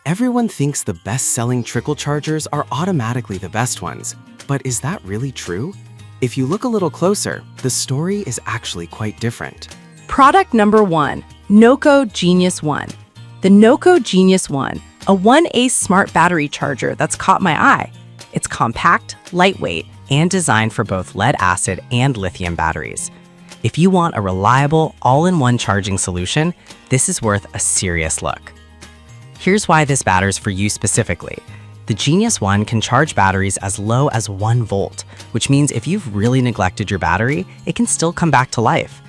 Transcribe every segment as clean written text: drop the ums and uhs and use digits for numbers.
Everyone thinks the best-selling trickle chargers are automatically the best ones, but is that really true? If you look a little closer, the story is actually quite different. Product number 1, Noco Genius One. The Noco Genius One, a 1A smart battery charger that's caught my eye. It's compact, lightweight, and designed for both lead-acid and lithium batteries. If you want a reliable, all-in-one charging solution, this is worth a serious look. Here's why this matters for you specifically. The Genius One can charge batteries as low as 1 volt, which means if you've really neglected your battery, it can still come back to life.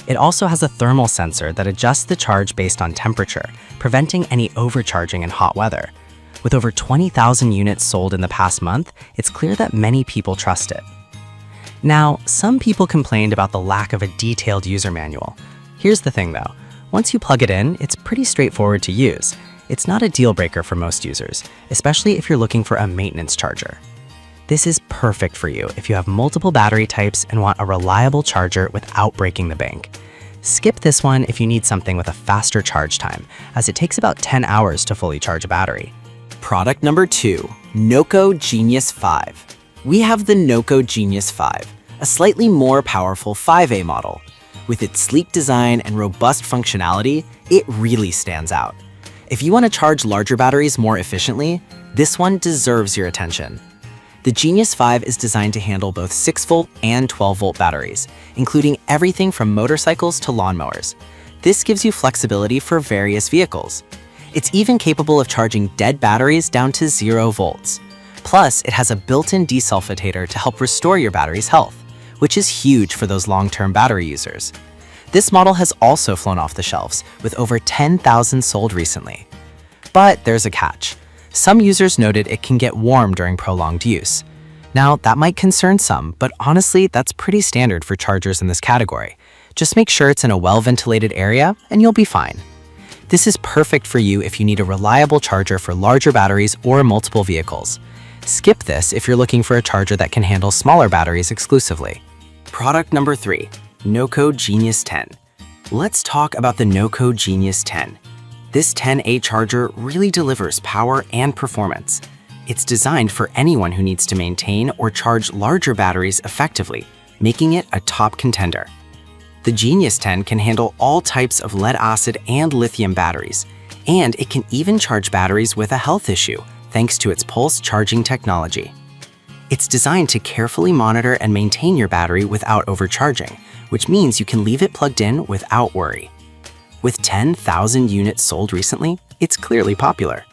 It also has a thermal sensor that adjusts the charge based on temperature, preventing any overcharging in hot weather. With over 20,000 units sold in the past month, it's clear that many people trust it. Now, some people complained about the lack of a detailed user manual. Here's the thing though, once you plug it in, it's pretty straightforward to use. It's not a deal breaker for most users, especially if you're looking for a maintenance charger. This is perfect for you if you have multiple battery types and want a reliable charger without breaking the bank. Skip this one if you need something with a faster charge time, as it takes about 10 hours to fully charge a battery. Product number 2, Noco Genius 5. We have the Noco Genius 5, a slightly more powerful 5A model. With its sleek design and robust functionality, it really stands out. If you want to charge larger batteries more efficiently, this one deserves your attention. The Genius 5 is designed to handle both 6-volt and 12-volt batteries, including everything from motorcycles to lawnmowers. This gives you flexibility for various vehicles. It's even capable of charging dead batteries down to 0 volts. Plus, it has a built-in desulfitator to help restore your battery's health, which is huge for those long-term battery users. This model has also flown off the shelves, with over 10,000 sold recently. But there's a catch. Some users noted it can get warm during prolonged use. Now, that might concern some, but honestly, that's pretty standard for chargers in this category. Just make sure it's in a well-ventilated area, and you'll be fine. This is perfect for you if you need a reliable charger for larger batteries or multiple vehicles. Skip this if you're looking for a charger that can handle smaller batteries exclusively. Product number 3, Noco Genius 10. Let's talk about the Noco Genius 10. This 10A charger really delivers power and performance. It's designed for anyone who needs to maintain or charge larger batteries effectively, making it a top contender. The Genius 10 can handle all types of lead-acid and lithium batteries, and it can even charge batteries with a health issue, thanks to its pulse charging technology. It's designed to carefully monitor and maintain your battery without overcharging, which means you can leave it plugged in without worry. With 10,000 units sold recently, it's clearly popular.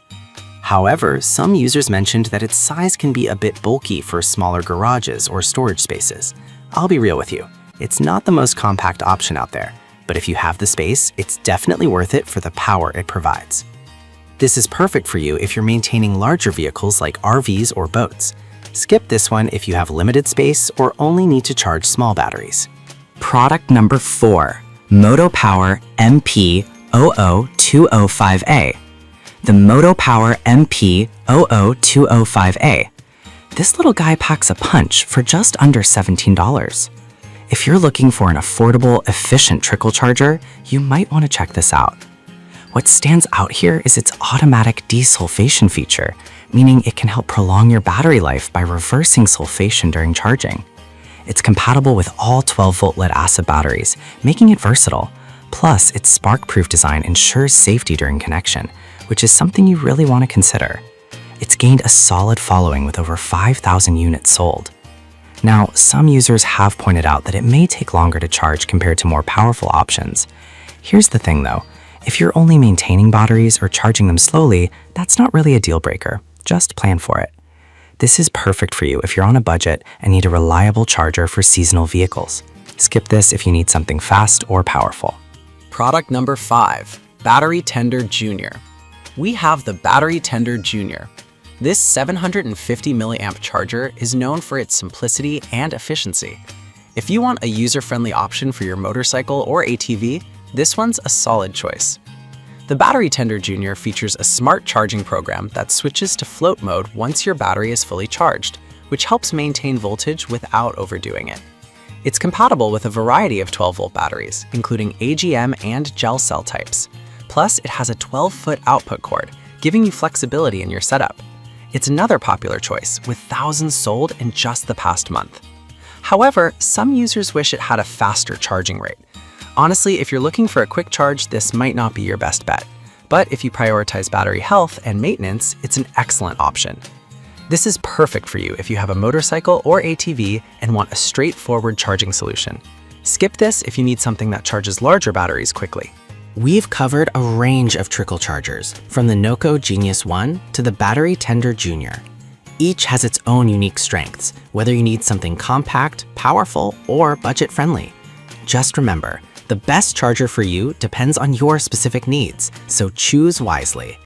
However, some users mentioned that its size can be a bit bulky for smaller garages or storage spaces. I'll be real with you, it's not the most compact option out there, but if you have the space, it's definitely worth it for the power it provides. This is perfect for you if you're maintaining larger vehicles like RVs or boats. Skip this one if you have limited space or only need to charge small batteries. Product number 4, MotoPower MP00205A. The MotoPower MP00205A. This little guy packs a punch for just under $17. If you're looking for an affordable, efficient trickle charger, you might want to check this out. What stands out here is its automatic desulfation feature, meaning it can help prolong your battery life by reversing sulfation during charging. It's compatible with all 12-volt lead-acid batteries, making it versatile. Plus, its spark-proof design ensures safety during connection, which is something you really want to consider. It's gained a solid following with over 5,000 units sold. Now, some users have pointed out that it may take longer to charge compared to more powerful options. Here's the thing though, if you're only maintaining batteries or charging them slowly, that's not really a deal breaker. Just plan for it. This is perfect for you if you're on a budget and need a reliable charger for seasonal vehicles. Skip this if you need something fast or powerful. Product number 5, Battery Tender Junior. We have the Battery Tender Junior. This 750 milliamp charger is known for its simplicity and efficiency. If you want a user-friendly option for your motorcycle or ATV, this one's a solid choice. The Battery Tender Junior features a smart charging program that switches to float mode once your battery is fully charged, which helps maintain voltage without overdoing it. It's compatible with a variety of 12-volt batteries, including AGM and gel cell types. Plus, it has a 12-foot output cord, giving you flexibility in your setup. It's another popular choice, with thousands sold in just the past month. However, some users wish it had a faster charging rate. Honestly, if you're looking for a quick charge, this might not be your best bet. But if you prioritize battery health and maintenance, it's an excellent option. This is perfect for you if you have a motorcycle or ATV and want a straightforward charging solution. Skip this if you need something that charges larger batteries quickly. We've covered a range of Trickle chargers, from the Noco Genius 1 to the Battery Tender Junior. Each has its own unique strengths, whether you need something compact, powerful, or budget-friendly. Just remember, the best charger for you depends on your specific needs, so choose wisely.